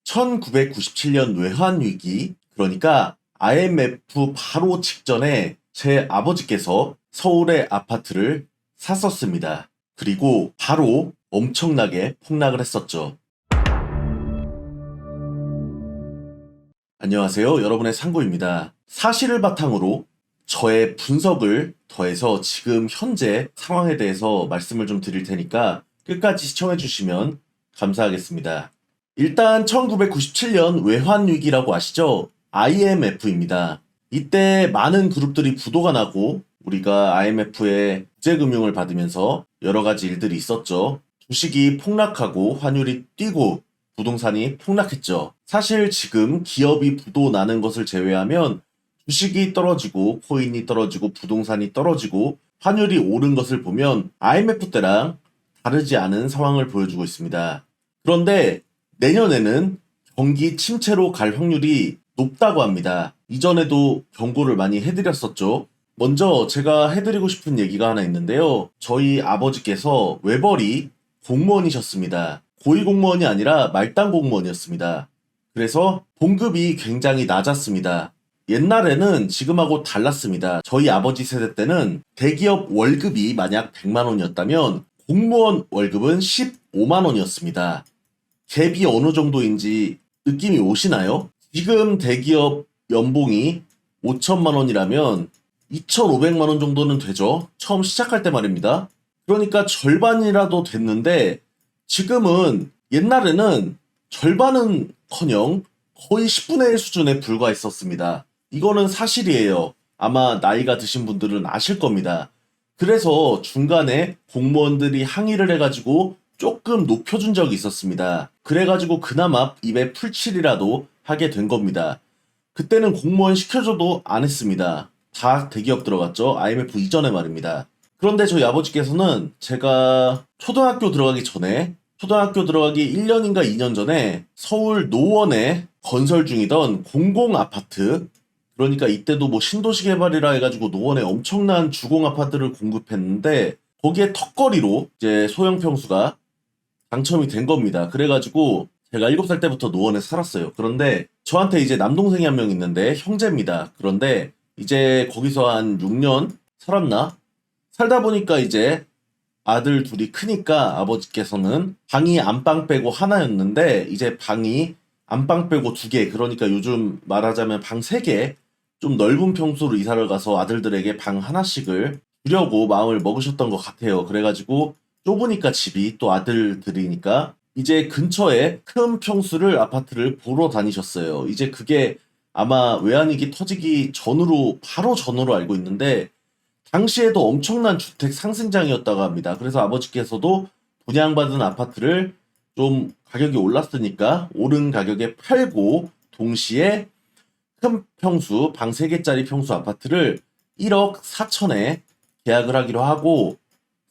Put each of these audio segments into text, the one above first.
1997년 외환위기, 그러니까 IMF 바로 직전에 제 아버지께서 서울의 아파트를 샀었습니다. 그리고 바로 엄청나게 폭락을 했었죠. 안녕하세요. 여러분의 상구입니다. 사실을 바탕으로 저의 분석을 더해서 지금 현재 상황에 대해서 말씀을 좀 드릴 테니까 끝까지 시청해 주시면 감사하겠습니다. 일단 1997년 외환위기라고 아시죠? IMF입니다. 이때 많은 그룹들이 부도가 나고 우리가 IMF의 국제금융을 받으면서 여러 가지 일들이 있었죠. 주식이 폭락하고 환율이 뛰고 부동산이 폭락했죠. 사실 지금 기업이 부도 나는 것을 제외하면 주식이 떨어지고 코인이 떨어지고 부동산이 떨어지고 환율이 오른 것을 보면 IMF 때랑 다르지 않은 상황을 보여주고 있습니다. 그런데 내년에는 경기 침체로 갈 확률이 높다고 합니다. 이전에도 경고를 많이 해드렸었죠. 먼저 제가 해드리고 싶은 얘기가 하나 있는데요. 저희 아버지께서 외벌이 공무원이셨습니다. 고위공무원이 아니라 말단 공무원이었습니다. 그래서 봉급이 굉장히 낮았습니다. 옛날에는 지금하고 달랐습니다. 저희 아버지 세대 때는 대기업 월급이 만약 100만 원이었다면 공무원 월급은 15만 원이었습니다. 갭이 어느 정도인지 느낌이 오시나요? 지금 대기업 연봉이 5천만 원이라면 2,500만 원 정도는 되죠. 처음 시작할 때 말입니다. 그러니까 절반이라도 됐는데 지금은 옛날에는 절반은커녕 거의 10분의 1 수준에 불과했었습니다. 이거는 사실이에요. 아마 나이가 드신 분들은 아실 겁니다. 그래서 중간에 공무원들이 항의를 해가지고 조금 높여준 적이 있었습니다. 그래가지고 그나마 입에 풀칠이라도 하게 된 겁니다. 그때는 공무원 시켜줘도 안 했습니다. 다 대기업 들어갔죠. IMF 이전에 말입니다. 그런데 저희 아버지께서는 제가 초등학교 들어가기 1년인가 2년 전에 서울 노원에 건설 중이던 공공아파트, 그러니까 이때도 뭐 신도시 개발이라 해가지고 노원에 엄청난 주공아파트를 공급했는데 거기에 턱걸이로 이제 소형 평수가 당첨이 된 겁니다. 그래가지고 제가 7살 때부터 노원에 살았어요. 그런데 저한테 이제 남동생이 한 명 있는데 형제입니다. 그런데 이제 거기서 한 6년 살았나? 살다 보니까 이제 아들 둘이 크니까 아버지께서는 방이 안방 빼고 하나였는데 이제 방이 안방 빼고 2개, 그러니까 요즘 말하자면 방 3개, 좀 넓은 평수로 이사를 가서 아들들에게 방 하나씩을 주려고 마음을 먹으셨던 것 같아요. 그래가지고 좁으니까 집이 또 아들들이니까 이제 근처에 큰 평수를 아파트를 보러 다니셨어요. 이제 그게 아마 외환위기 터지기 전으로 바로 전으로 알고 있는데 당시에도 엄청난 주택 상승장이었다고 합니다. 그래서 아버지께서도 분양받은 아파트를 좀 가격이 올랐으니까 오른 가격에 팔고 동시에 큰 평수 방 3개짜리 평수 아파트를 1억 4천에 계약을 하기로 하고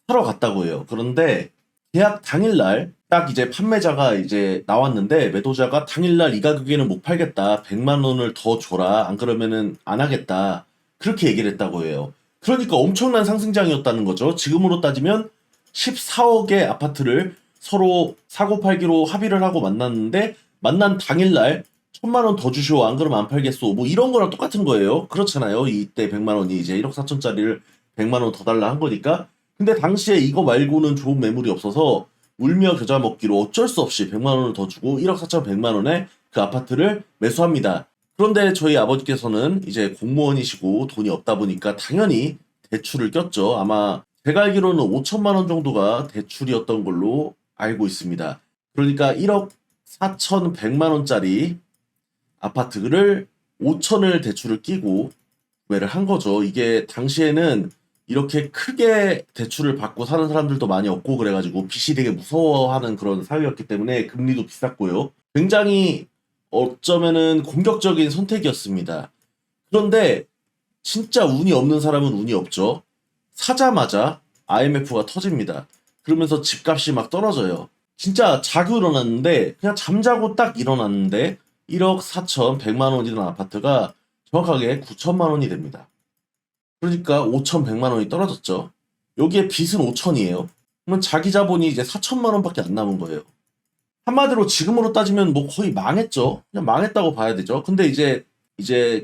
사러 갔다고 해요. 그런데 계약 당일날 딱 이제 판매자가 이제 나왔는데 매도자가 당일날 이 가격에는 못 팔겠다. 100만 원을 더 줘라. 안 그러면은 안 하겠다. 그렇게 얘기를 했다고 해요. 그러니까 엄청난 상승장이었다는 거죠. 지금으로 따지면 14억의 아파트를 서로 사고 팔기로 합의를 하고 만났는데 만난 당일날 1,000만 원 더 주시오. 안 그러면 안 팔겠소. 뭐 이런 거랑 똑같은 거예요. 그렇잖아요. 이때 100만 원이 이제 1억 4천짜리를 100만 원 더 달라 한 거니까. 근데 당시에 이거 말고는 좋은 매물이 없어서 울며 겨자 먹기로 어쩔 수 없이 100만 원을 더 주고 1억 4천 100만 원에 그 아파트를 매수합니다. 그런데 저희 아버지께서는 이제 공무원이시고 돈이 없다 보니까 당연히 대출을 꼈죠. 아마 제가 알기로는 5천만 원 정도가 대출이었던 걸로 알고 있습니다. 그러니까 1억 4천 100만 원짜리 아파트를 5천을 대출을 끼고 구매를 한 거죠. 이게 당시에는 이렇게 크게 대출을 받고 사는 사람들도 많이 없고 그래가지고 빚이 되게 무서워하는 그런 사회였기 때문에 금리도 비쌌고요. 굉장히 어쩌면은 공격적인 선택이었습니다. 그런데 진짜 운이 없는 사람은 운이 없죠. 사자마자 IMF가 터집니다. 그러면서 집값이 막 떨어져요. 진짜 자고 일어났는데 그냥 잠자고 딱 일어났는데 1억 4천 100만 원이던 아파트가 정확하게 9천만 원이 됩니다. 그러니까 5,100만 원이 떨어졌죠. 여기에 빚은 5천이에요. 그러면 자기 자본이 이제 4천만 원밖에 안 남은 거예요. 한마디로 지금으로 따지면 뭐 거의 망했죠. 그냥 망했다고 봐야 되죠. 근데 이제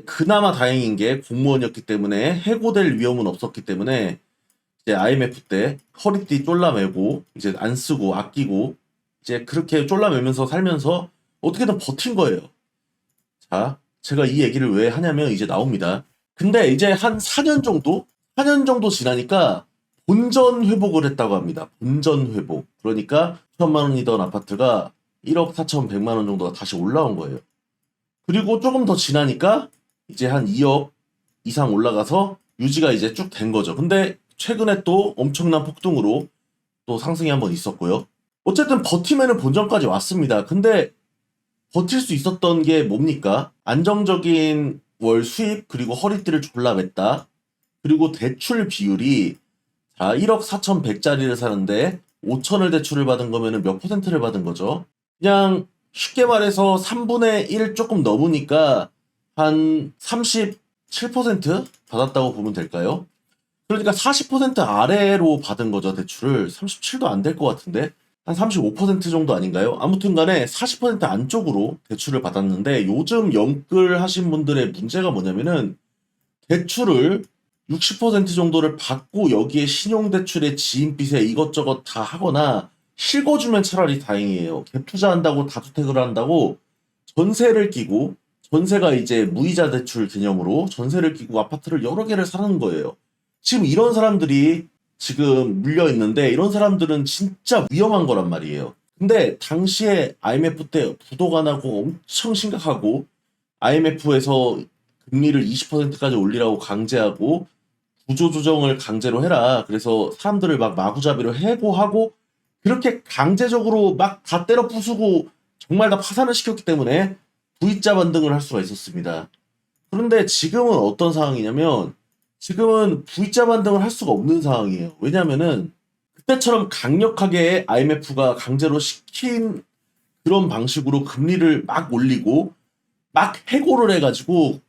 그나마 다행인 게 공무원이었기 때문에 해고될 위험은 없었기 때문에 이제 IMF 때 허리띠 쫄라매고 이제 안 쓰고 아끼고 이제 그렇게 쫄라매면서 살면서 어떻게든 버틴 거예요. 자, 제가 이 얘기를 왜 하냐면 이제 나옵니다. 근데 이제 한 4년 정도 지나니까 본전 회복을 했다고 합니다. 본전 회복. 그러니까 1천만 원이던 아파트가 1억 4천1백만 원 정도가 다시 올라온 거예요. 그리고 조금 더 지나니까 이제 한 2억 이상 올라가서 유지가 이제 쭉 된 거죠. 근데 최근에 또 엄청난 폭등으로 또 상승이 한번 있었고요. 어쨌든 버티면은 본전까지 왔습니다. 근데 버틸 수 있었던 게 뭡니까? 안정적인 월 수입 그리고 허리띠를 졸라 맸다. 그리고 대출 비율이 자 1억 4천100짜리를 사는데 5천을 대출을 받은 거면은 몇 퍼센트를 받은 거죠? 그냥 쉽게 말해서 3분의 1 조금 넘으니까 한 37% 받았다고 보면 될까요? 그러니까 40% 아래로 받은 거죠, 대출을. 37도 안 될 것 같은데. 한 35% 정도 아닌가요? 아무튼 간에 40% 안쪽으로 대출을 받았는데 요즘 영끌 하신 분들의 문제가 뭐냐면은 대출을 60% 정도를 받고 여기에 신용대출에 지인빚에 이것저것 다 하거나 실거주면 차라리 다행이에요. 갭 투자한다고 다주택을 한다고 전세를 끼고 전세가 이제 무이자 대출 개념으로 전세를 끼고 아파트를 여러 개를 사는 거예요. 지금 이런 사람들이 지금 물려 있는데 이런 사람들은 진짜 위험한 거란 말이에요. 근데 당시에 IMF 때 부도가 나고 엄청 심각하고 IMF에서 금리를 20%까지 올리라고 강제하고 구조조정을 강제로 해라. 그래서 사람들을 막 마구잡이로 해고하고 그렇게 강제적으로 막 다 때려 부수고 정말 다 파산을 시켰기 때문에 V자 반등을 할 수가 있었습니다. 그런데 지금은 어떤 상황이냐면 지금은 V자 반등을 할 수가 없는 상황이에요. 왜냐면은 그때처럼 강력하게 IMF가 강제로 시킨 그런 방식으로 금리를 막 올리고 막 해고를 해가지고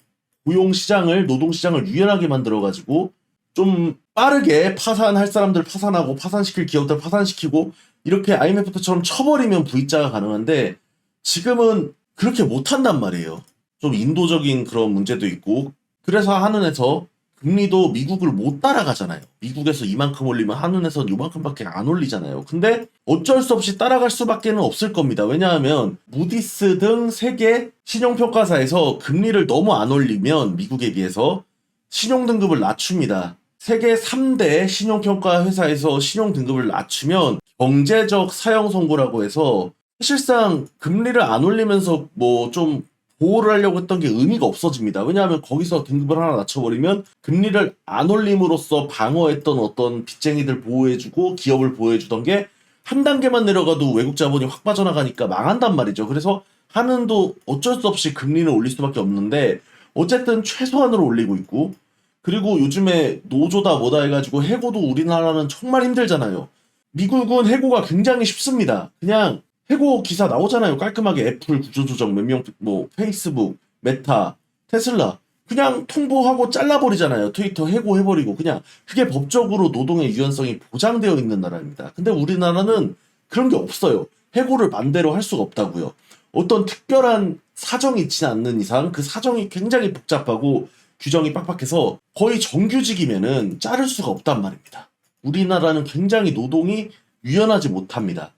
고용시장을 노동시장을 유연하게 만들어가지고 좀 빠르게 파산할 사람들 파산하고 파산시킬 기업들 파산시키고 이렇게 IMF 때처럼 쳐버리면 V자가 가능한데 지금은 그렇게 못한단 말이에요. 좀 인도적인 그런 문제도 있고 그래서 한은에서 금리도 미국을 못 따라가잖아요. 미국에서 이만큼 올리면 한은에서 요만큼밖에 안 올리잖아요. 근데 어쩔 수 없이 따라갈 수밖에 없을 겁니다. 왜냐하면 무디스 등 세계 신용평가사에서 금리를 너무 안 올리면 미국에 비해서 신용등급을 낮춥니다. 세계 3대 신용평가 회사에서 신용등급을 낮추면 경제적 사형 선고라고 해서 사실상 금리를 안 올리면서 뭐 좀 보호를 하려고 했던 게 의미가 없어집니다. 왜냐하면 거기서 등급을 하나 낮춰버리면 금리를 안 올림으로써 방어했던 어떤 빚쟁이들 보호해주고 기업을 보호해주던 게 한 단계만 내려가도 외국 자본이 확 빠져나가니까 망한단 말이죠. 그래서 한은도 어쩔 수 없이 금리를 올릴 수밖에 없는데 어쨌든 최소한으로 올리고 있고 그리고 요즘에 노조다 뭐다 해가지고 해고도 우리나라는 정말 힘들잖아요. 미국은 해고가 굉장히 쉽습니다. 그냥 해고 기사 나오잖아요. 깔끔하게 애플 구조조정 몇 명, 뭐 페이스북, 메타, 테슬라 그냥 통보하고 잘라버리잖아요. 트위터 해고해버리고 그냥 그게 법적으로 노동의 유연성이 보장되어 있는 나라입니다. 근데 우리나라는 그런 게 없어요. 해고를 맘대로 할 수가 없다고요. 어떤 특별한 사정이 있지 않는 이상 그 사정이 굉장히 복잡하고 규정이 빡빡해서 거의 정규직이면은 자를 수가 없단 말입니다. 우리나라는 굉장히 노동이 유연하지 못합니다.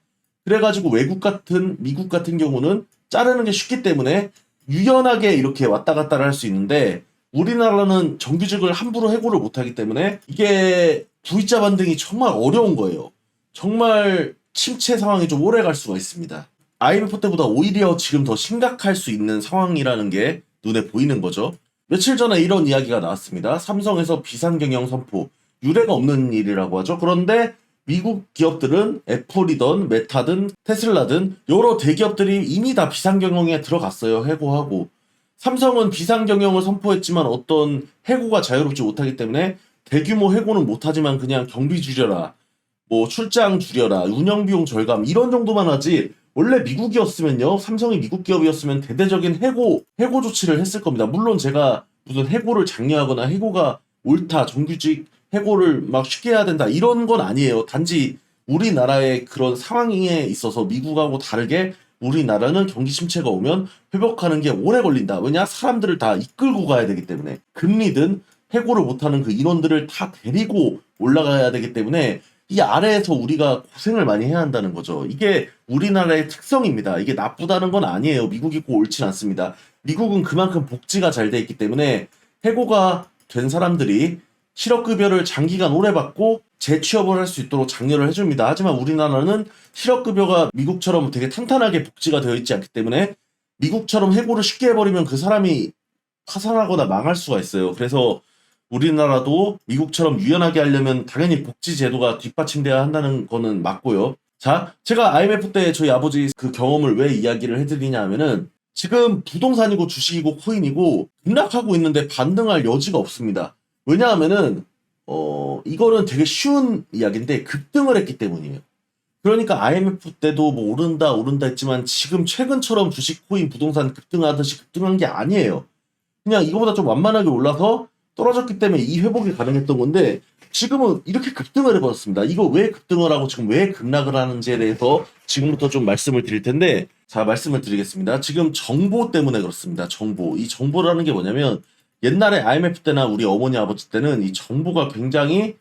그래가지고 미국 같은 경우는 자르는 게 쉽기 때문에 유연하게 이렇게 왔다 갔다를 할 수 있는데 우리나라는 정규직을 함부로 해고를 못하기 때문에 이게 V자 반등이 정말 어려운 거예요. 정말 침체 상황이 좀 오래 갈 수가 있습니다. IMF 때보다 오히려 지금 더 심각할 수 있는 상황이라는 게 눈에 보이는 거죠. 며칠 전에 이런 이야기가 나왔습니다. 삼성에서 비상경영 선포. 유례가 없는 일이라고 하죠. 그런데 미국 기업들은 애플이든 메타든 테슬라든 여러 대기업들이 이미 다 비상경영에 들어갔어요. 해고하고. 삼성은 비상경영을 선포했지만 어떤 해고가 자유롭지 못하기 때문에 대규모 해고는 못하지만 그냥 경비 줄여라. 뭐 출장 줄여라. 운영비용 절감 이런 정도만 하지 원래 미국이었으면요. 삼성이 미국 기업이었으면 대대적인 해고 조치를 했을 겁니다. 물론 제가 무슨 해고를 장려하거나 해고가 옳다. 정규직 해고를 막 쉽게 해야 된다. 이런 건 아니에요. 단지 우리나라의 그런 상황에 있어서 미국하고 다르게 우리나라는 경기 침체가 오면 회복하는 게 오래 걸린다. 왜냐? 사람들을 다 이끌고 가야 되기 때문에. 금리든 해고를 못하는 그 인원들을 다 데리고 올라가야 되기 때문에 이 아래에서 우리가 고생을 많이 해야 한다는 거죠. 이게 우리나라의 특성입니다. 이게 나쁘다는 건 아니에요. 미국이 꼭 옳진 않습니다. 미국은 그만큼 복지가 잘 돼 있기 때문에 해고가 된 사람들이 실업급여를 장기간 오래 받고 재취업을 할 수 있도록 장려를 해줍니다. 하지만 우리나라는 실업급여가 미국처럼 되게 탄탄하게 복지가 되어 있지 않기 때문에 미국처럼 해고를 쉽게 해버리면 그 사람이 파산하거나 망할 수가 있어요. 그래서 우리나라도 미국처럼 유연하게 하려면 당연히 복지 제도가 뒷받침돼야 한다는 거는 맞고요. 자, 제가 IMF 때 저희 아버지 그 경험을 왜 이야기를 해드리냐 하면은 지금 부동산이고 주식이고 코인이고 급락하고 있는데 반등할 여지가 없습니다. 왜냐하면은 이거는 되게 쉬운 이야기인데 급등을 했기 때문이에요. 그러니까 IMF 때도 뭐 오른다 했지만 지금 최근처럼 주식, 코인, 부동산 급등하듯이 급등한 게 아니에요. 그냥 이거보다 좀 완만하게 올라서 떨어졌기 때문에 이 회복이 가능했던 건데 지금은 이렇게 급등을 해버렸습니다. 이거 왜 급등을 하고 지금 왜 급락을 하는지에 대해서 지금부터 좀 말씀을 드릴 텐데, 자, 말씀을 드리겠습니다. 지금 정보 때문에 그렇습니다. 정보. 이 정보라는 게 뭐냐면 옛날에 IMF 때나 우리 어머니 아버지 때는 이 정보가 굉장히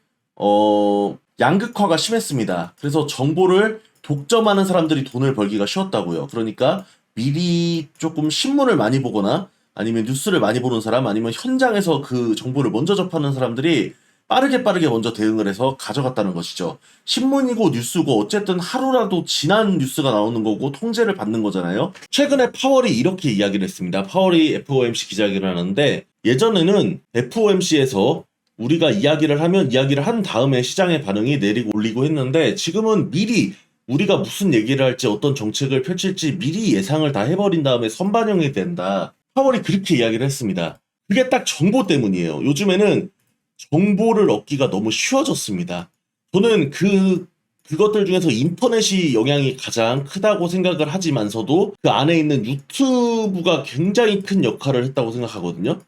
양극화가 심했습니다. 그래서 정보를 독점하는 사람들이 돈을 벌기가 쉬웠다고요. 그러니까 미리 조금 신문을 많이 보거나 아니면 뉴스를 많이 보는 사람, 아니면 현장에서 그 정보를 먼저 접하는 사람들이 빠르게 먼저 대응을 해서 가져갔다는 것이죠. 신문이고 뉴스고 어쨌든 하루라도 지난 뉴스가 나오는 거고 통제를 받는 거잖아요. 최근에 파월이 이렇게 이야기를 했습니다. 파월이 FOMC 기자회견을 하는데 예전에는 FOMC에서 우리가 이야기를 하면 이야기를 한 다음에 시장의 반응이 내리고 올리고 했는데 지금은 미리 우리가 무슨 얘기를 할지 어떤 정책을 펼칠지 미리 예상을 다 해버린 다음에 선반영이 된다. 파월이 그렇게 이야기를 했습니다. 그게 딱 정보 때문이에요. 요즘에는 정보를 얻기가 너무 쉬워졌습니다. 저는 그것들 중에서 인터넷이 영향이 가장 크다고 생각을 하지만서도 그 안에 있는 유튜브가 굉장히 큰 역할을 했다고 생각하거든요.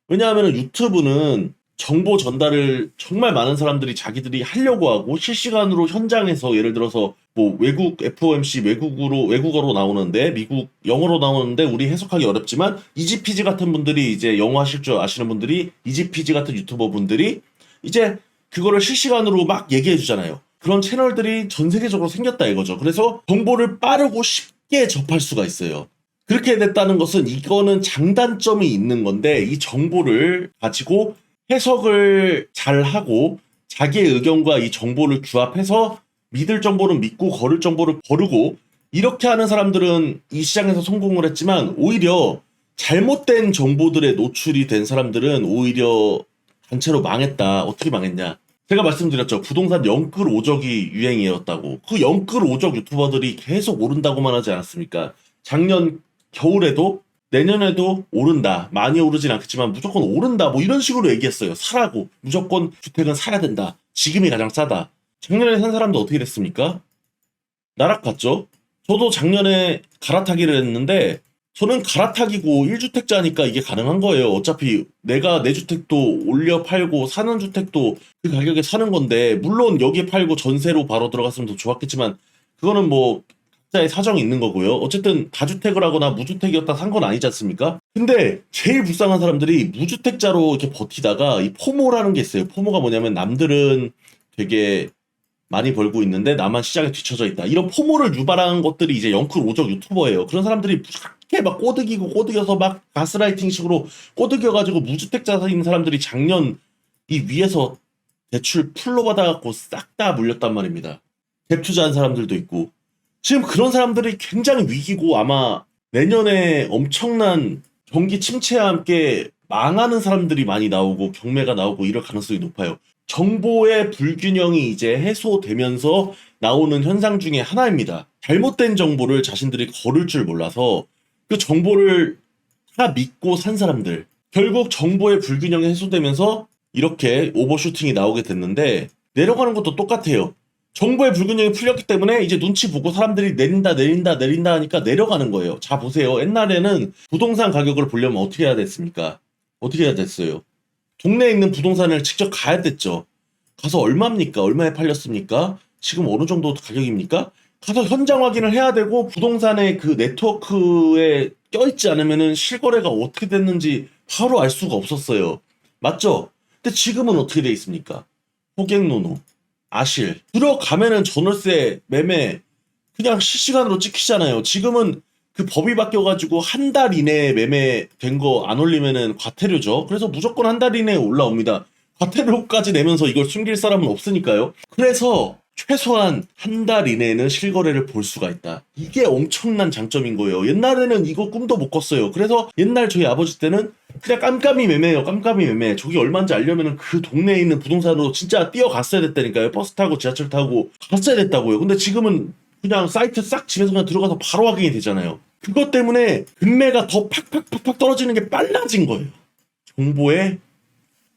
왜냐하면 유튜브는 정보 전달을 정말 많은 사람들이 자기들이 하려고 하고 실시간으로 현장에서 예를 들어서 뭐 외국 FOMC 외국어로 나오는데 미국 영어로 나오는데 우리 해석하기 어렵지만 이지피지 같은 분들이 이제 영어 하실 줄 아시는 분들이 이지피지 같은 유튜버 분들이 이제 그거를 실시간으로 막 얘기해 주잖아요. 그런 채널들이 전 세계적으로 생겼다 이거죠. 그래서 정보를 빠르고 쉽게 접할 수가 있어요. 그렇게 됐다는 것은 이거는 장단점이 있는 건데 이 정보를 가지고 해석을 잘 하고 자기의 의견과 이 정보를 규합해서 믿을 정보는 믿고 거를 정보를 거르고 이렇게 하는 사람들은 이 시장에서 성공을 했지만 오히려 잘못된 정보들에 노출이 된 사람들은 오히려 단체로 망했다. 어떻게 망했냐? 제가 말씀드렸죠. 부동산 영끌 오적이 유행이었다고. 그 영끌 오적 유튜버들이 계속 오른다고만 하지 않았습니까? 작년 겨울에도 내년에도 오른다. 많이 오르진 않겠지만 무조건 오른다. 뭐 이런 식으로 얘기했어요. 사라고. 무조건 주택은 사야 된다. 지금이 가장 싸다. 작년에 산 사람도 어떻게 됐습니까? 나락갔죠. 저도 작년에 갈아타기를 했는데 저는 갈아타기고 1주택자니까 이게 가능한 거예요. 어차피 내가 내 주택도 올려 팔고 사는 주택도 그 가격에 사는 건데 물론 여기 팔고 전세로 바로 들어갔으면 더 좋았겠지만 그거는 뭐 각자의 사정이 있는 거고요. 어쨌든 다주택을 하거나 무주택이었다 산 건 아니지 않습니까? 근데 제일 불쌍한 사람들이 무주택자로 이렇게 버티다가 이 포모라는 게 있어요. 포모가 뭐냐면 남들은 되게 많이 벌고 있는데 나만 시장에 뒤처져 있다. 이런 포모를 유발한 것들이 이제 영끌 오적 유튜버예요. 그런 사람들이 무작게 막 꼬드겨서 막 가스라이팅 식으로 꼬드겨가지고 무주택자인 사람들이 작년 이 위에서 대출 풀로 받아갖고 싹 다 물렸단 말입니다. 갭 투자한 사람들도 있고. 지금 그런 사람들이 굉장히 위기고 아마 내년에 엄청난 경기 침체와 함께 망하는 사람들이 많이 나오고 경매가 나오고 이럴 가능성이 높아요. 정보의 불균형이 이제 해소되면서 나오는 현상 중에 하나입니다. 잘못된 정보를 자신들이 거를 줄 몰라서 그 정보를 다 믿고 산 사람들. 결국 정보의 불균형이 해소되면서 이렇게 오버슈팅이 나오게 됐는데 내려가는 것도 똑같아요. 정보의 불균형이 풀렸기 때문에 이제 눈치 보고 사람들이 내린다 하니까 내려가는 거예요. 자, 보세요. 옛날에는 부동산 가격을 보려면 어떻게 해야 됐습니까? 어떻게 해야 됐어요? 동네에 있는 부동산을 직접 가야 됐죠. 가서 얼마입니까? 얼마에 팔렸습니까? 지금 어느 정도 가격입니까? 가서 현장 확인을 해야 되고 부동산의 그 네트워크에 껴있지 않으면은 실거래가 어떻게 됐는지 바로 알 수가 없었어요. 맞죠? 근데 지금은 어떻게 돼 있습니까? 호갱노노, 아실 들어가면은 전월세 매매 그냥 실시간으로 찍히잖아요. 지금은 그 법이 바뀌어가지고 한 달 이내에 매매된 거 안 올리면은 과태료죠. 그래서 무조건 한 달 이내에 올라옵니다. 과태료까지 내면서 이걸 숨길 사람은 없으니까요. 그래서 최소한 한 달 이내에는 실거래를 볼 수가 있다. 이게 엄청난 장점인 거예요. 옛날에는 이거 꿈도 못 꿨어요. 그래서 옛날 저희 아버지 때는 그냥 깜깜이 매매예요. 깜깜이 매매. 저기 얼마인지 알려면은 그 동네에 있는 부동산으로 진짜 뛰어갔어야 됐다니까요. 버스 타고 지하철 타고 갔어야 됐다고요. 근데 지금은 그냥 사이트 싹 집에서 그냥 들어가서 바로 확인이 되잖아요. 그것 때문에 금매가 더 팍팍팍팍 떨어지는 게 빨라진 거예요. 정보의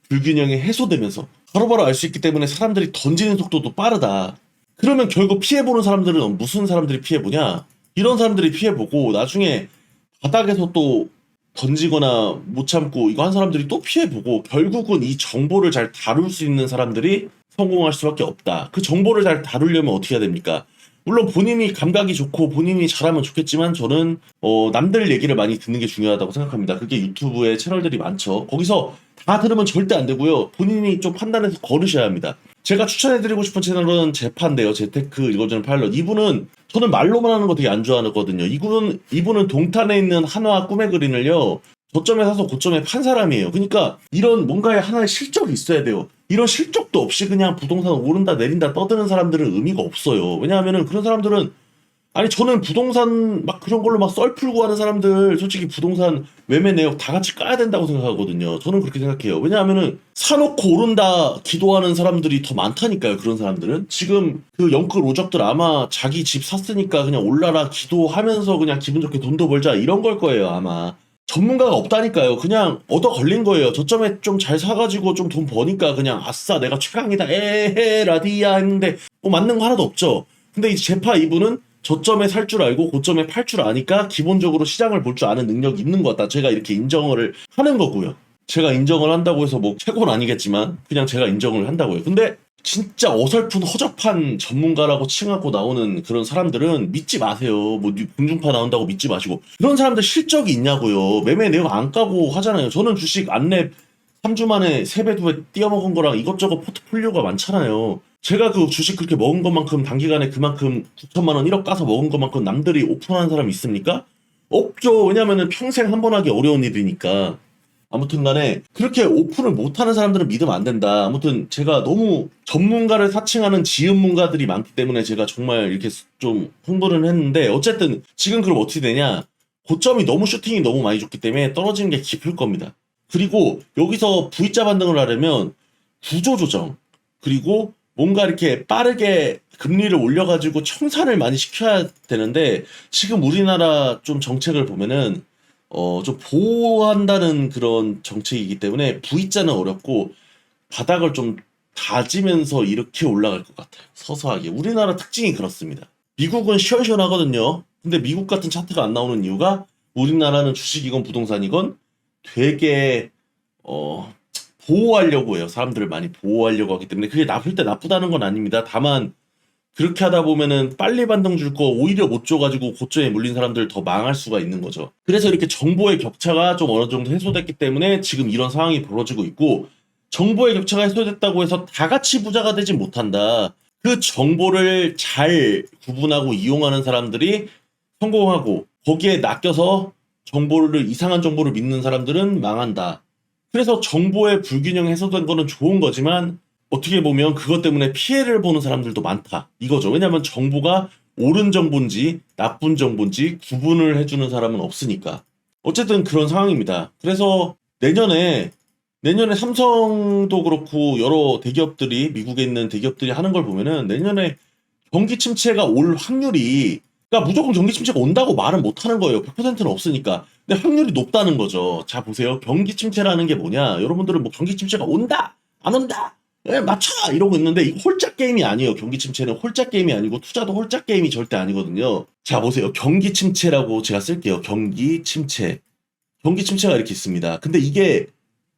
불균형이 해소되면서 바로바로 알 수 있기 때문에 사람들이 던지는 속도도 빠르다. 그러면 결국 피해보는 사람들은 무슨 사람들이 피해보냐? 이런 사람들이 피해보고 나중에 바닥에서 또 던지거나 못 참고 이거 한 사람들이 또 피해보고 결국은 이 정보를 잘 다룰 수 있는 사람들이 성공할 수밖에 없다. 그 정보를 잘 다루려면 어떻게 해야 됩니까? 물론 본인이 감각이 좋고 본인이 잘하면 좋겠지만 저는 남들 얘기를 많이 듣는 게 중요하다고 생각합니다. 그게 유튜브에 채널들이 많죠. 거기서 다 들으면 절대 안 되고요. 본인이 좀 판단해서 걸으셔야 합니다. 제가 추천해드리고 싶은 채널은 제파인데요. 재테크 읽어주는 파일럿. 이분은 저는 말로만 하는 거 되게 안 좋아하거든요. 이분은 동탄에 있는 한화 꿈의 그린을요. 저점에 사서 고점에 판 사람이에요. 그러니까 이런 뭔가의 하나의 실적이 있어야 돼요. 이런 실적도 없이 그냥 부동산 오른다 내린다 떠드는 사람들은 의미가 없어요. 왜냐하면은 그런 사람들은 아니 저는 부동산 막 그런 걸로 막 썰 풀고 하는 사람들 솔직히 부동산 매매 내역 다 같이 까야 된다고 생각하거든요. 저는 그렇게 생각해요. 왜냐하면은 사놓고 오른다 기도하는 사람들이 더 많다니까요. 그런 사람들은 지금 그 영끌 오적들 아마 자기 집 샀으니까 그냥 올라라 기도하면서 그냥 기분 좋게 돈도 벌자 이런 걸 거예요 아마. 전문가가 없다니까요. 그냥 얻어 걸린 거예요. 저점에 좀 잘 사가지고 좀 돈 버니까 그냥 아싸 내가 최강이다 에헤 라디야 했는데 뭐 맞는 거 하나도 없죠. 근데 이 제파 이분은 저점에 살 줄 알고 고점에 팔 줄 아니까 기본적으로 시장을 볼 줄 아는 능력이 있는 것 같다. 제가 이렇게 인정을 하는 거고요. 제가 인정을 한다고 해서 뭐 최고는 아니겠지만 그냥 제가 인정을 한다고요. 근데 진짜 어설픈 허접한 전문가라고 칭하고 나오는 그런 사람들은 믿지 마세요. 뭐 공중파 나온다고 믿지 마시고 그런 사람들 실적이 있냐고요. 매매 내용 안 까고 하잖아요. 저는 주식 안랩 3주 만에 3배 2배 띄어먹은 거랑 이것저것 포트폴리오가 많잖아요. 제가 그 주식 그렇게 먹은 것만큼 단기간에 그만큼 9천만 원 1억 까서 먹은 것만큼 남들이 오픈하는 사람 있습니까? 없죠. 왜냐면은 평생 한 번 하기 어려운 일이니까. 아무튼 간에 그렇게 오픈을 못하는 사람들은 믿으면 안 된다. 아무튼 제가 너무 전문가를 사칭하는 지은문가들이 많기 때문에 제가 정말 이렇게 좀 홍보를 했는데 어쨌든 지금 그럼 어떻게 되냐. 고점이 너무 슈팅이 너무 많이 줬기 때문에 떨어지는 게 깊을 겁니다. 그리고 여기서 V자 반등을 하려면 구조조정 그리고 뭔가 이렇게 빠르게 금리를 올려가지고 청산을 많이 시켜야 되는데 지금 우리나라 좀 정책을 보면은 좀 보호한다는 그런 정책이기 때문에 V자는 어렵고 바닥을 좀 다지면서 이렇게 올라갈 것 같아요. 서서하게. 우리나라 특징이 그렇습니다. 미국은 시원시원하거든요. 근데 미국 같은 차트가 안 나오는 이유가 우리나라는 주식이건 부동산이건 되게 보호하려고 해요. 사람들을 많이 보호하려고 하기 때문에 그게 나쁠 때 나쁘다는 건 아닙니다. 다만 그렇게 하다 보면은 빨리 반등 줄 거 오히려 못 줘가지고 고점에 물린 사람들 더 망할 수가 있는 거죠. 그래서 이렇게 정보의 격차가 좀 어느 정도 해소됐기 때문에 지금 이런 상황이 벌어지고 있고 정보의 격차가 해소됐다고 해서 다 같이 부자가 되지 못한다. 그 정보를 잘 구분하고 이용하는 사람들이 성공하고 거기에 낚여서 이상한 정보를 믿는 사람들은 망한다. 그래서 정보의 불균형 해소된 거는 좋은 거지만 어떻게 보면 그것 때문에 피해를 보는 사람들도 많다. 이거죠. 왜냐하면 정보가 옳은 정보인지 나쁜 정보인지 구분을 해주는 사람은 없으니까. 어쨌든 그런 상황입니다. 그래서 내년에 삼성도 그렇고 여러 대기업들이 미국에 있는 대기업들이 하는 걸 보면은 내년에 경기 침체가 올 확률이 그러니까 무조건 경기 침체가 온다고 말은 못 하는 거예요. 100%는 없으니까. 근데 확률이 높다는 거죠. 자 보세요. 경기 침체라는 게 뭐냐. 여러분들은 뭐 경기 침체가 온다 안 온다 맞춰 이러고 있는데 이거 홀짝 게임이 아니에요. 경기 침체는 홀짝 게임이 아니고 투자도 홀짝 게임이 절대 아니거든요. 자 보세요. 경기 침체라고 제가 쓸게요. 경기 침체가 이렇게 있습니다. 근데 이게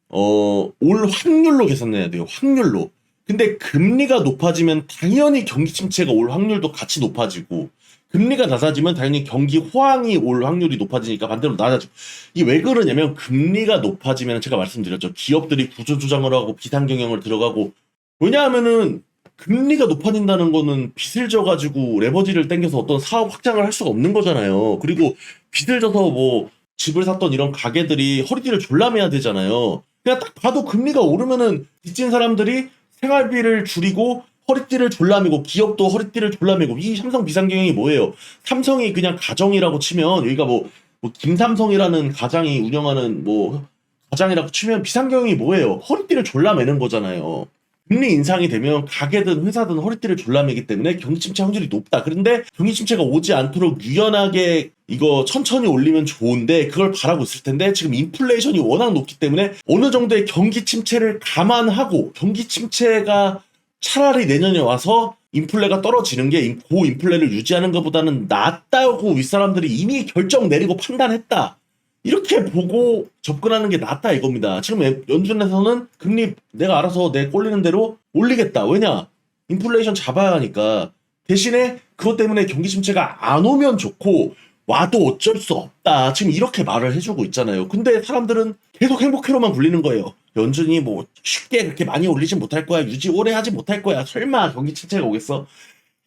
올 확률로 계산해야 돼요. 확률로. 근데 금리가 높아지면 당연히 경기 침체가 올 확률도 같이 높아지고 금리가 낮아지면 당연히 경기 호황이 올 확률이 높아지니까 반대로 낮아지고. 이게 왜 그러냐면 금리가 높아지면 제가 말씀드렸죠. 기업들이 구조조정을 하고 비상경영을 들어가고. 왜냐하면은 금리가 높아진다는 거는 빚을 져가지고 레버지를 땡겨서 어떤 사업 확장을 할 수가 없는 거잖아요. 그리고 빚을 져서 뭐 집을 샀던 이런 가게들이 허리띠를 졸라매야 되잖아요. 그냥 딱 봐도 금리가 오르면은 빚진 사람들이 생활비를 줄이고 허리띠를 졸라매고 기업도 허리띠를 졸라매고. 이 삼성 비상경영이 뭐예요? 삼성이 그냥 가정이라고 치면 여기가 뭐 김삼성이라는 가장이 운영하는 뭐 가장이라고 치면 비상경영이 뭐예요? 허리띠를 졸라매는 거잖아요. 금리 인상이 되면 가게든 회사든 허리띠를 졸라매기 때문에 경기 침체 확률이 높다. 그런데 경기 침체가 오지 않도록 유연하게 이거 천천히 올리면 좋은데 그걸 바라고 있을 텐데 지금 인플레이션이 워낙 높기 때문에 어느 정도의 경기 침체를 감안하고 경기 침체가 차라리 내년에 와서 인플레가 떨어지는 게 고인플레를 유지하는 것보다는 낫다고 윗사람들이 이미 결정 내리고 판단했다. 이렇게 보고 접근하는 게 낫다 이겁니다. 지금 연준에서는 금리 내가 알아서 내 꼴리는 대로 올리겠다. 왜냐? 인플레이션 잡아야 하니까. 대신에 그것 때문에 경기 침체가 안 오면 좋고 와도 어쩔 수 없다. 지금 이렇게 말을 해주고 있잖아요. 근데 사람들은 계속 행복회로만 굴리는 거예요. 연준이 뭐 쉽게 그렇게 많이 올리진 못할 거야. 유지 오래 하지 못할 거야. 설마 경기 침체가 오겠어?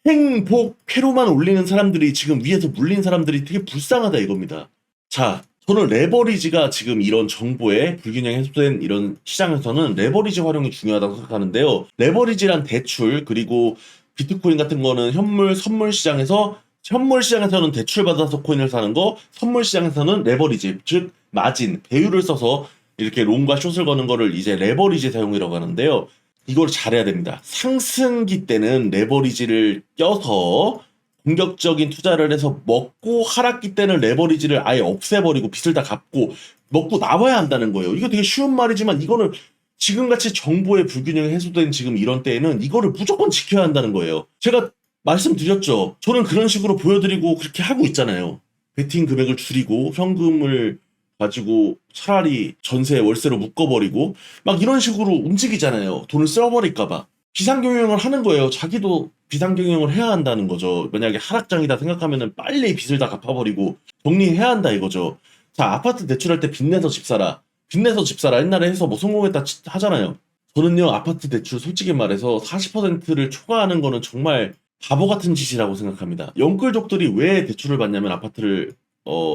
행복회로만 올리는 사람들이 지금 위에서 물린 사람들이 되게 불쌍하다 이겁니다. 자, 저는 레버리지가 지금 이런 정보에 불균형 해소된 이런 시장에서는 레버리지 활용이 중요하다고 생각하는데요. 레버리지란 대출 그리고 비트코인 같은 거는 현물 선물 시장에서 현물 시장에서는 대출 받아서 코인을 사는 거, 선물 시장에서는 레버리지 즉 마진 배율을 써서 이렇게 롱과 숏을 거는 거를 이제 레버리지 사용이라고 하는데요. 이걸 잘해야 됩니다. 상승기 때는 레버리지를 껴서 공격적인 투자를 해서 먹고 하락기 때는 레버리지를 아예 없애버리고 빚을 다 갚고 먹고 나와야 한다는 거예요. 이거 되게 쉬운 말이지만 이거는 지금같이 정보의 불균형이 해소된 지금 이런 때에는 이거를 무조건 지켜야 한다는 거예요. 제가 말씀드렸죠. 저는 그런 식으로 보여드리고 그렇게 하고 있잖아요. 베팅 금액을 줄이고 현금을 가지고 차라리 전세 월세로 묶어버리고 막 이런 식으로 움직이잖아요. 돈을 써버릴까봐. 비상경영을 하는 거예요. 자기도 비상경영을 해야 한다는 거죠. 만약에 하락장이다 생각하면은 빨리 빚을 다 갚아버리고 정리해야 한다 이거죠. 자, 아파트 대출할 때 빚내서 집 사라. 빚내서 집 사라. 옛날에 해서 뭐 성공했다 하잖아요. 저는요, 아파트 대출 솔직히 말해서 40%를 초과하는 거는 정말 바보 같은 짓이라고 생각합니다. 영끌족들이 왜 대출을 받냐면 아파트를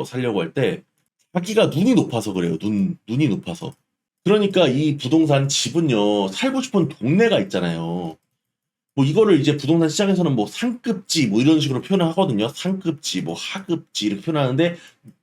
살려고 할 때 자기가 눈이 높아서 그래요. 눈이 높아서. 그러니까 이 부동산 집은요, 살고 싶은 동네가 있잖아요. 뭐 이거를 이제 부동산 시장에서는 뭐 상급지 뭐 이런 식으로 표현을 하거든요. 상급지, 뭐 하급지 이렇게 표현하는데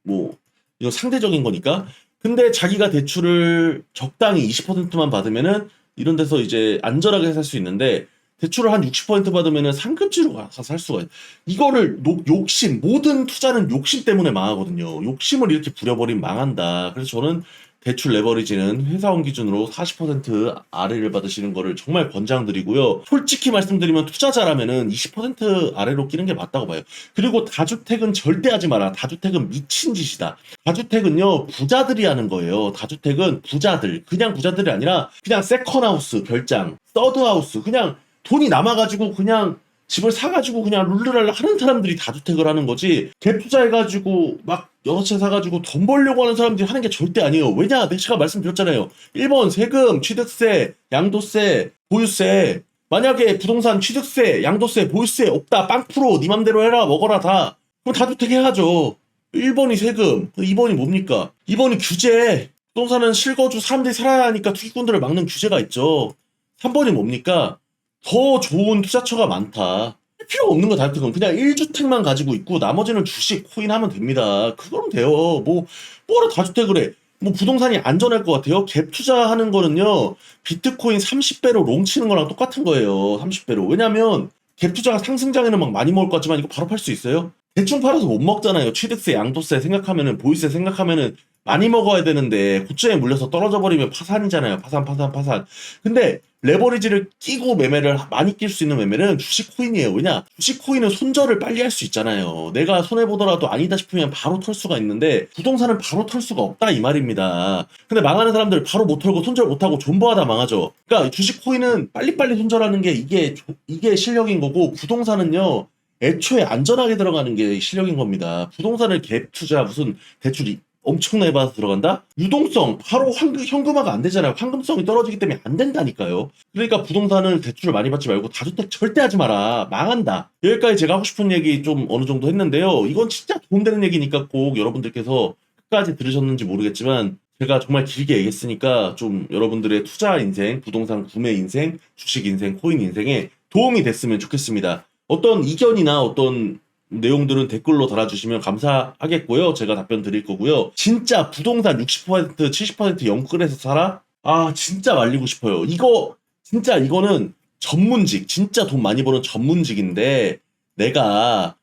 뭐 이거 상대적인 거니까. 근데 자기가 대출을 적당히 20%만 받으면은 이런 데서 이제 안전하게 살 수 있는데 대출을 한 60% 받으면은 상급지로 가서 살 수가 있어요. 이거를 욕심, 모든 투자는 욕심 때문에 망하거든요. 욕심을 이렇게 부려버리면 망한다. 그래서 저는 대출 레버리지는 회사원 기준으로 40% 아래를 받으시는 거를 정말 권장드리고요. 솔직히 말씀드리면 투자자라면은 20% 아래로 끼는 게 맞다고 봐요. 그리고 다주택은 절대 하지 마라. 다주택은 미친 짓이다. 다주택은요, 부자들이 하는 거예요. 다주택은 부자들, 그냥 부자들이 아니라 그냥 세컨하우스, 별장, 서드하우스, 그냥 돈이 남아가지고 그냥 집을 사가지고 그냥 룰루랄라 하는 사람들이 다주택을 하는 거지, 갭 투자해가지고 막 여러 채 사가지고 돈 벌려고 하는 사람들이 하는 게 절대 아니에요. 왜냐? 제가 말씀드렸잖아요. 1번 세금, 취득세, 양도세, 보유세. 만약에 부동산 취득세, 양도세, 보유세 없다. 빵 프로 네 맘대로 해라 먹어라 다. 그럼 다주택 해야죠. 1번이 세금, 2번이 뭡니까? 2번이 규제. 부동산은 실거주 사람들이 살아야 하니까 투기꾼들을 막는 규제가 있죠. 3번이 뭡니까? 더 좋은 투자처가 많다. 필요 없는 거 다주택은 그냥 1주택만 가지고 있고 나머지는 주식, 코인 하면 됩니다. 그거면 돼요. 뭐하러 다주택을 해. 뭐 부동산이 안전할 것 같아요? 갭 투자하는 거는요, 비트코인 30배로 롱 치는 거랑 똑같은 거예요. 30배로. 왜냐면 갭 투자가 상승장에는 막 많이 먹을 것 같지만 이거 바로 팔 수 있어요? 대충 팔아서 못 먹잖아요. 취득세, 양도세 생각하면은, 보유세 생각하면은 많이 먹어야 되는데 고점에 물려서 떨어져 버리면 파산이잖아요. 파산. 근데 레버리지를 끼고 매매를 많이 낄 수 있는 매매는 주식 코인이에요. 왜냐? 주식 코인은 손절을 빨리 할 수 있잖아요. 내가 손해보더라도 아니다 싶으면 바로 털 수가 있는데 부동산은 바로 털 수가 없다 이 말입니다. 근데 망하는 사람들 바로 못 털고 손절 못하고 존버하다 망하죠. 그러니까 주식 코인은 빨리빨리 손절하는 게 이게 실력인 거고, 부동산은요, 애초에 안전하게 들어가는 게 실력인 겁니다. 부동산을 갭 투자 무슨 대출이 엄청나게 받아서 들어간다? 유동성 바로 현금화가 안 되잖아요. 황금성이 떨어지기 때문에 안 된다니까요. 그러니까 부동산을 대출을 많이 받지 말고 다주택 절대 하지 마라. 망한다. 여기까지 제가 하고 싶은 얘기 좀 어느 정도 했는데요. 이건 진짜 도움되는 얘기니까 꼭 여러분들께서 끝까지 들으셨는지 모르겠지만 제가 정말 길게 얘기했으니까 좀 여러분들의 투자 인생, 부동산 구매 인생, 주식 인생, 코인 인생에 도움이 됐으면 좋겠습니다. 어떤 이견이나 어떤 내용들은 댓글로 달아주시면 감사하겠고요. 제가 답변 드릴 거고요. 진짜 부동산 60%, 70% 영끌해서 살아? 아, 진짜 말리고 싶어요. 이거, 진짜 이거는 전문직, 진짜 돈 많이 버는 전문직인데, 내가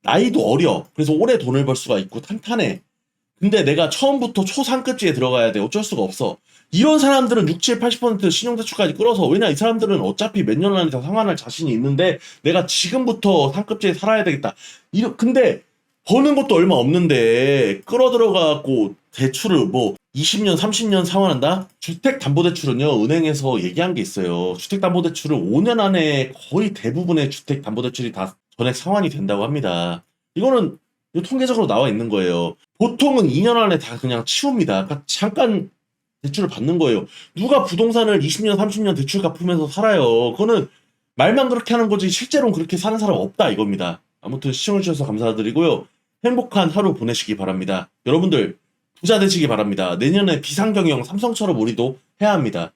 나이도 어려. 그래서 오래 돈을 벌 수가 있고 탄탄해. 근데 내가 처음부터 초상급지에 들어가야 돼. 어쩔 수가 없어. 이런 사람들은 6, 7, 80% 신용대출까지 끌어서 왜냐 이 사람들은 어차피 몇 년 안에 다 상환할 자신이 있는데 내가 지금부터 상급지에 살아야 되겠다. 근데 버는 것도 얼마 없는데 끌어들어가고 대출을 뭐 20년, 30년 상환한다? 주택담보대출은요, 은행에서 얘기한 게 있어요. 주택담보대출을 5년 안에 거의 대부분의 주택담보대출이 다 전액 상환이 된다고 합니다. 이거는 통계적으로 나와 있는 거예요. 보통은 2년 안에 다 그냥 치웁니다. 그러니까 잠깐 대출을 받는 거예요. 누가 부동산을 20년, 30년 대출 갚으면서 살아요. 그거는 말만 그렇게 하는 거지 실제로는 그렇게 사는 사람 없다 이겁니다. 아무튼 시청해주셔서 감사드리고요. 행복한 하루 보내시기 바랍니다. 여러분들 부자 되시기 바랍니다. 내년에 비상경영 삼성처럼 우리도 해야 합니다.